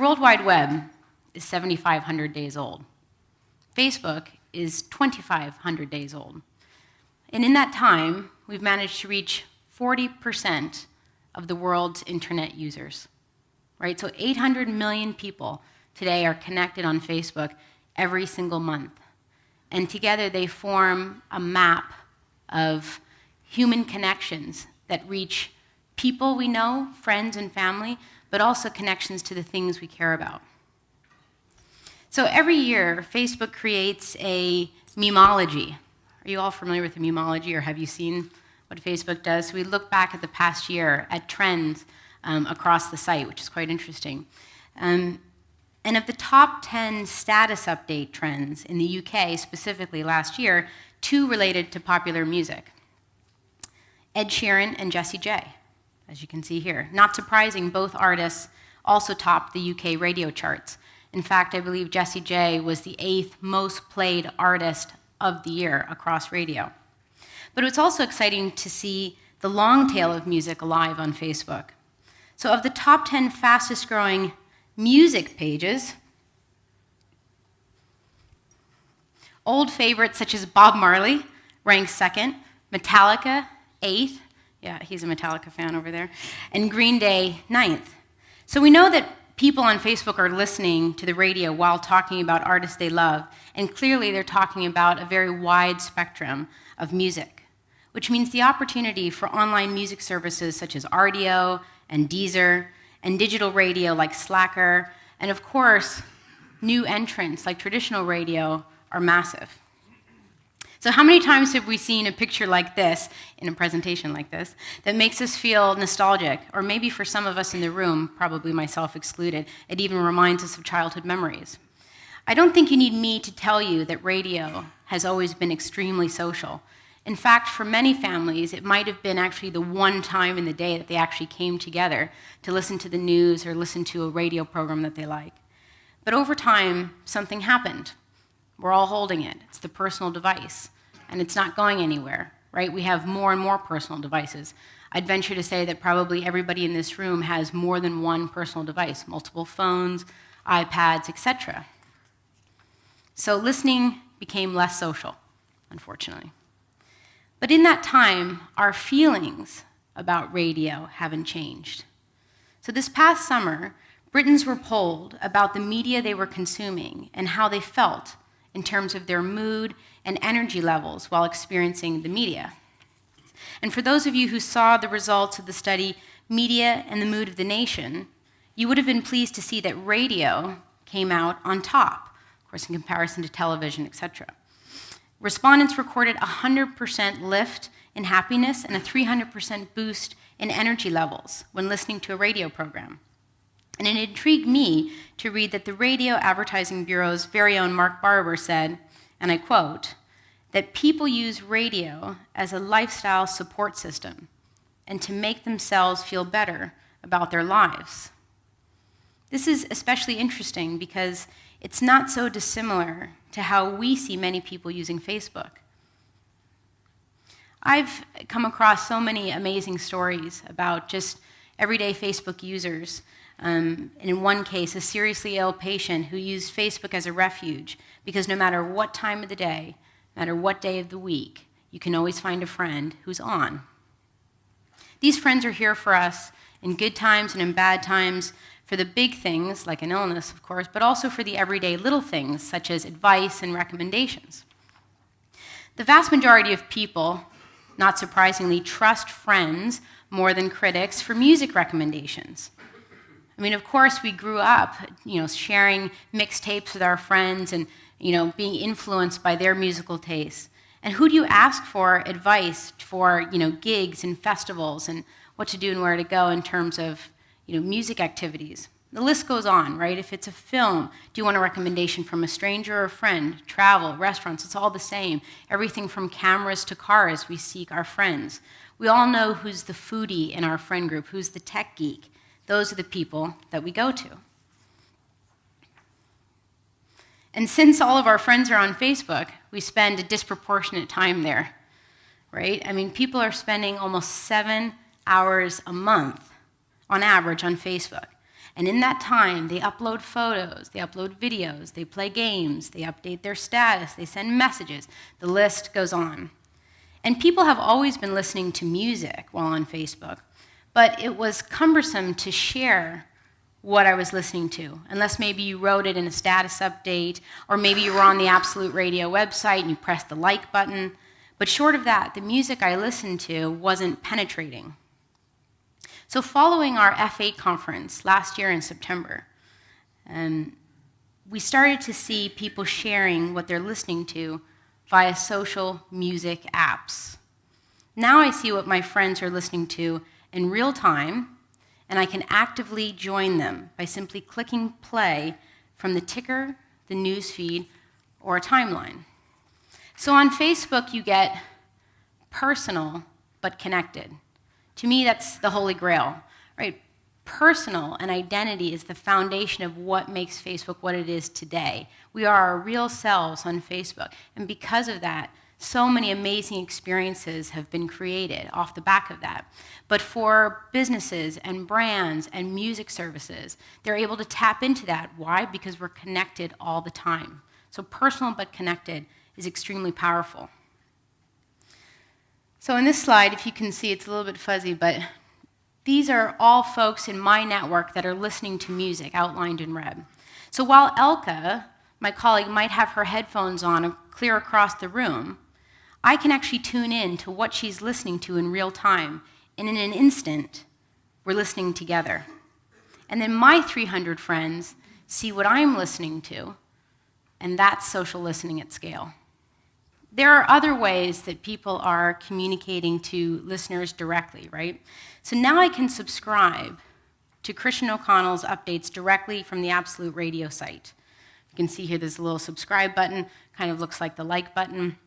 World Wide Web is 7,500 days old. Facebook is 2,500 days old. And in that time, we've managed to reach 40% of the world's internet users, right? So 800 million people today are connected on Facebook every single month. And together they form a map of human connections that reach people we know, friends and family, but also connections to the things we care about. So every year, Facebook creates a memeology. Are you all familiar with the memeology, or have you seen what Facebook does? So we look back at the past year at trends across the site, which is quite interesting. And of the top 10 status update trends in the UK, specifically last year, 2 related to popular music. Ed Sheeran and Geci, as you can see here. Not surprising, both artists also topped the UK radio charts. In fact, I believe Geci was the 8th most played artist of the year across radio. But it's also exciting to see the long tail of music alive on Facebook. So of the top 10 fastest growing music pages, old favorites such as Bob Marley ranks 2nd, Metallica 8th, yeah, he's a Metallica fan over there, and Green Day 9th. So we know that people on Facebook are listening to the radio while talking about artists they love, and clearly they're talking about a very wide spectrum of music, which means the opportunity for online music services such as RDO and Deezer, and digital radio like Slacker, and of course, new entrants like traditional radio are massive. So how many times have we seen a picture like this, in a presentation like this, that makes us feel nostalgic, or maybe for some of us in the room, probably myself excluded, it even reminds us of childhood memories. I don't think you need me to tell you that radio has always been extremely social. In fact, for many families, it might have been actually the one time in the day that they actually came together to listen to the news or listen to a radio program that they like. But over time, something happened. We're all holding it. It's the personal device, and it's not going anywhere, right? We have more and more personal devices. I'd venture to say that probably everybody in this room has more than one personal device, multiple phones, iPads, etc. So listening became less social, unfortunately. But in that time, our feelings about radio haven't changed. So this past summer, Britons were polled about the media they were consuming and how they felt in terms of their mood and energy levels while experiencing the media. And for those of you who saw the results of the study, Media and the Mood of the Nation, you would have been pleased to see that radio came out on top, of course, in comparison to television, etc. Respondents recorded a 100% lift in happiness and a 300% boost in energy levels when listening to a radio program. And it intrigued me to read that the Radio Advertising Bureau's very own Mark Barber said, and I quote, that people use radio as a lifestyle support system and to make themselves feel better about their lives. This is especially interesting because it's not so dissimilar to how we see many people using Facebook. I've come across so many amazing stories about just everyday Facebook users. In one case, a seriously ill patient who used Facebook as a refuge because no matter what time of the day, no matter what day of the week, you can always find a friend who's on. These friends are here for us in good times and in bad times, for the big things, like an illness, of course, but also for the everyday little things, such as advice and recommendations. The vast majority of people, not surprisingly, trust friends more than critics for music recommendations. I mean, of course, we grew up, sharing mixtapes with our friends and, being influenced by their musical tastes. And who do you ask for advice for, gigs and festivals and what to do and where to go in terms of, music activities? The list goes on, right? If it's a film, do you want a recommendation from a stranger or a friend? Travel, restaurants, it's all the same. Everything from cameras to cars, we seek our friends. We all know who's the foodie in our friend group, who's the tech geek. Those are the people that we go to. And since all of our friends are on Facebook, we spend a disproportionate time there, right? I mean, people are spending almost 7 hours a month on average on Facebook. And in that time, they upload photos, they upload videos, they play games, they update their status, they send messages. The list goes on. And people have always been listening to music while on Facebook, but it was cumbersome to share what I was listening to, unless maybe you wrote it in a status update, or maybe you were on the Absolute Radio website and you pressed the like button. But short of that, the music I listened to wasn't penetrating. So following our F8 conference last year in September, we started to see people sharing what they're listening to via social music apps. Now I see what my friends are listening to in real time, and I can actively join them by simply clicking play from the ticker, the newsfeed, or a timeline. So on Facebook, you get personal but connected. To me, that's the holy grail, right? Personal and identity is the foundation of what makes Facebook what it is today. We are our real selves on Facebook, and because of that, so many amazing experiences have been created off the back of that. But for businesses and brands and music services, they're able to tap into that. Why? Because we're connected all the time. So personal but connected is extremely powerful. So in this slide, if you can see, it's a little bit fuzzy, but these are all folks in my network that are listening to music, outlined in red. So while Elka, my colleague, might have her headphones on clear across the room, I can actually tune in to what she's listening to in real time, and in an instant, we're listening together. And then my 300 friends see what I'm listening to, and that's social listening at scale. There are other ways that people are communicating to listeners directly, right? So now I can subscribe to Christian O'Connell's updates directly from the Absolute Radio site. You can see here there's a little subscribe button, kind of looks like the like button.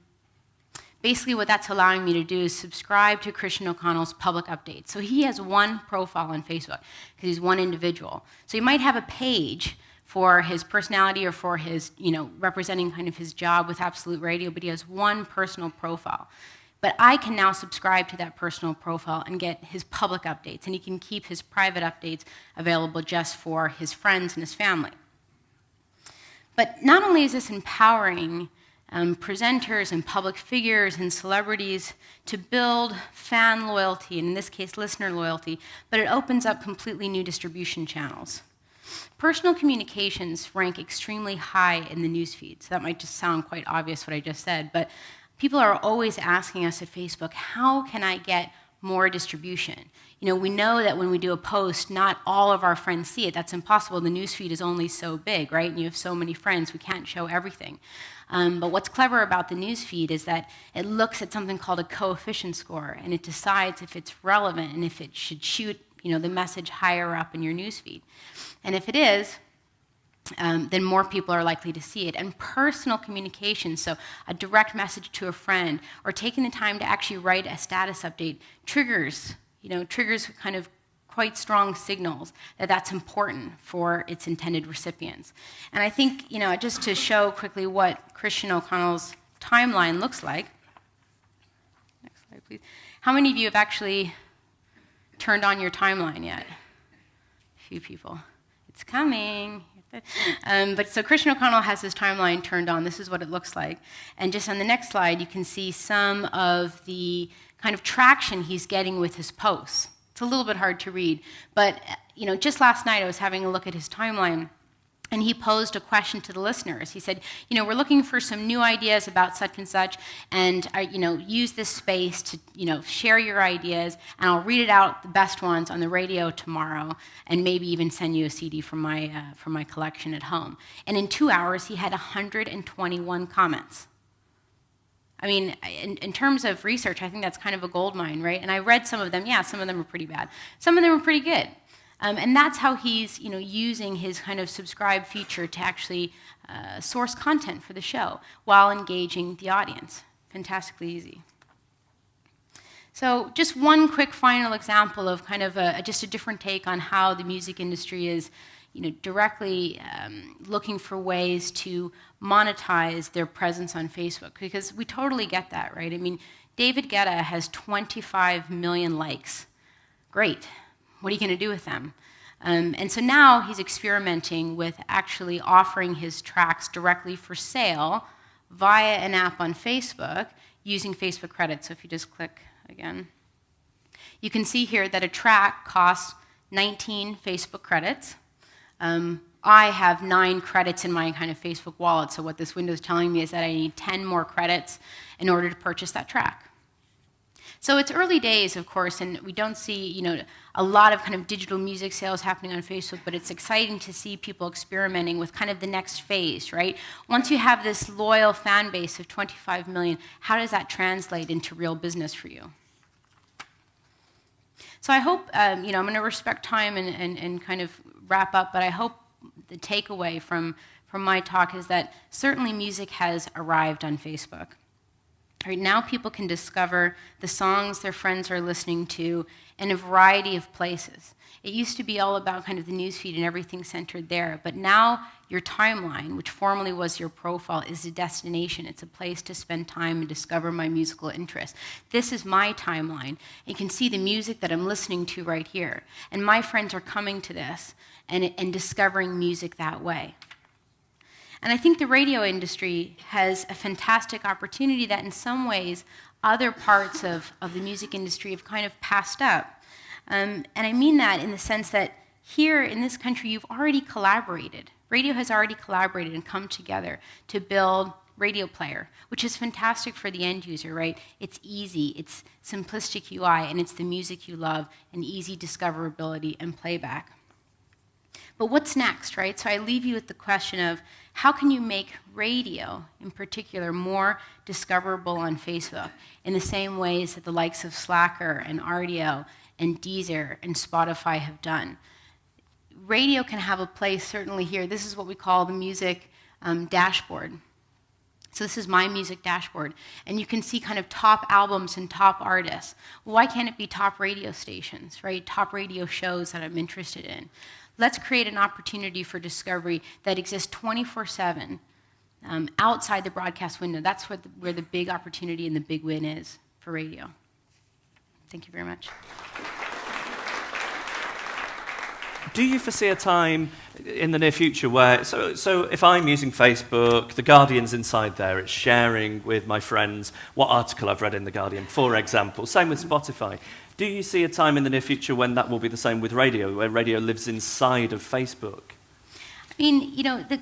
Basically what that's allowing me to do is subscribe to Christian O'Connell's public updates. So he has one profile on Facebook because he's one individual. So he might have a page for his personality or for his, representing kind of his job with Absolute Radio, but he has one personal profile. But I can now subscribe to that personal profile and get his public updates, and he can keep his private updates available just for his friends and his family. But not only is this empowering presenters and public figures and celebrities to build fan loyalty, and in this case, listener loyalty, but it opens up completely new distribution channels. Personal communications rank extremely high in the newsfeed, so that might just sound quite obvious what I just said, but people are always asking us at Facebook, how can I get more distribution? We know that when we do a post, not all of our friends see it. That's impossible. The newsfeed is only so big, right? And you have so many friends, we can't show everything. But what's clever about the newsfeed is that it looks at something called a coefficient score, and it decides if it's relevant and if it should shoot the message higher up in your newsfeed. And if it is, then more people are likely to see it. And personal communication, so a direct message to a friend, or taking the time to actually write a status update, triggers kind of quite strong signals that that's important for its intended recipients. And I think, just to show quickly what Christian O'Connell's timeline looks like. Next slide, please. How many of you have actually turned on your timeline yet? A few people. It's coming. But so Christian O'Connell has his timeline turned on. This is what it looks like. And just on the next slide, you can see some of the kind of traction he's getting with his posts. It's a little bit hard to read, but just last night I was having a look at his timeline, and he posed a question to the listeners. He said, we're looking for some new ideas about such and such, and use this space to share your ideas, and I'll read it out, the best ones, on the radio tomorrow, and maybe even send you a CD from my collection at home. And in 2 hours, he had 121 comments. I mean, in terms of research, I think that's kind of a gold mine, right? And I read some of them. Yeah, some of them are pretty bad. Some of them are pretty good. And that's how he's, using his kind of subscribe feature to actually source content for the show while engaging the audience. Fantastically easy. So just one quick final example of kind of just a different take on how the music industry is directly looking for ways to monetize their presence on Facebook, because we totally get that, right? I mean, David Guetta has 25 million likes. Great. What are you going to do with them? And so now he's experimenting with actually offering his tracks directly for sale via an app on Facebook using Facebook credits. So if you just click again, you can see here that a track costs 19 Facebook credits. I have 9 credits in my kind of Facebook wallet, so what this window is telling me is that I need 10 more credits in order to purchase that track. So it's early days, of course, and we don't see, a lot of kind of digital music sales happening on Facebook, but it's exciting to see people experimenting with kind of the next phase, right? Once you have this loyal fan base of 25 million, how does that translate into real business for you? So I hope, I'm going to respect time and kind of wrap up, but I hope the takeaway from my talk is that certainly music has arrived on Facebook. Right now people can discover the songs their friends are listening to in a variety of places. It used to be all about kind of the newsfeed and everything centered there, but now your timeline, which formerly was your profile, is a destination. It's a place to spend time and discover my musical interests. This is my timeline. You can see the music that I'm listening to right here, and my friends are coming to this and discovering music that way. And I think the radio industry has a fantastic opportunity that in some ways other parts of the music industry have kind of passed up. And I mean that in the sense that here in this country you've already collaborated. Radio has already collaborated and come together to build Radio Player, which is fantastic for the end user, right? It's easy, it's simplistic UI, and it's the music you love, and easy discoverability and playback. But what's next, right? So I leave you with the question of how can you make radio, in particular, more discoverable on Facebook in the same ways that the likes of Slacker and Rdio and Deezer and Spotify have done? Radio can have a place certainly here. This is what we call the music dashboard. So this is my music dashboard, and you can see kind of top albums and top artists. Well, why can't it be top radio stations, right? Top radio shows that I'm interested in. Let's create an opportunity for discovery that exists 24/7 outside the broadcast window. That's where the big opportunity and the big win is for radio. Thank you very much. Do you foresee a time in the near future where, so if I'm using Facebook, The Guardian's inside there, it's sharing with my friends what article I've read in The Guardian, for example. Same with Spotify. Do you see a time in the near future when that will be the same with radio, where radio lives inside of Facebook? I mean,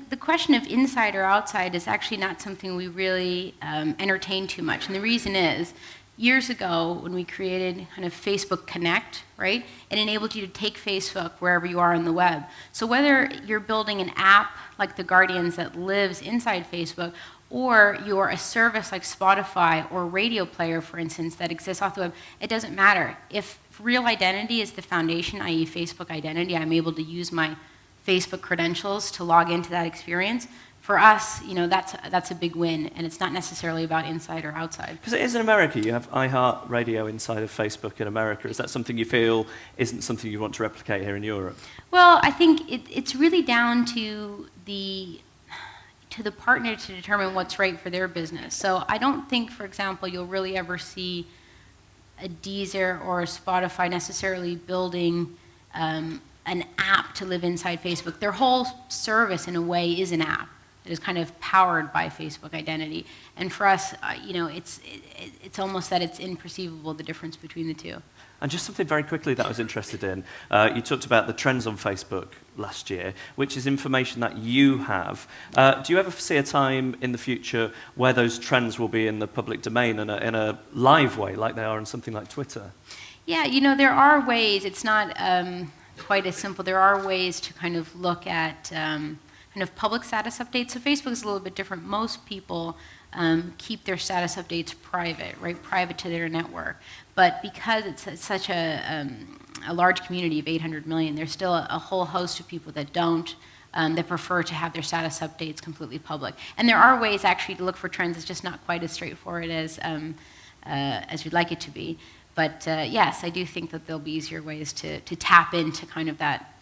the question of inside or outside is actually not something we really entertain too much. And the reason is, years ago, when we created kind of Facebook Connect, right, it enabled you to take Facebook wherever you are on the web. So whether you're building an app like The Guardian's that lives inside Facebook, or you're a service like Spotify or Radio Player, for instance, that exists off the web, it doesn't matter. If real identity is the foundation, i.e. Facebook identity, I'm able to use my Facebook credentials to log into that experience. For us, that's a big win, and it's not necessarily about inside or outside. Because it is in America. You have iHeartRadio inside of Facebook in America. Is that something you feel isn't something you want to replicate here in Europe? Well, I think it's really down to the partner to determine what's right for their business. So I don't think, for example, you'll really ever see a Deezer or a Spotify necessarily building an app to live inside Facebook. Their whole service, in a way, is an app. It is kind of powered by Facebook identity. And for us, it's almost that it's imperceivable, the difference between the two. And just something very quickly that I was interested in. You talked about the trends on Facebook last year, which is information that you have. Do you ever see a time in the future where those trends will be in the public domain in a live way, like they are on something like Twitter? Yeah, there are ways. It's not quite as simple. There are ways to kind of look at kind of public status updates. So Facebook is a little bit different. Most people keep their status updates private, right? Private to their network. But because it's such a large community of 800 million, there's still a whole host of people that don't, that prefer to have their status updates completely public. And there are ways actually to look for trends. It's just not quite as straightforward as we'd like it to be. But yes, I do think that there'll be easier ways to tap into kind of that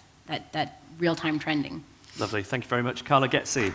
real-time trending. Lovely. Thank you very much. Karla Geci.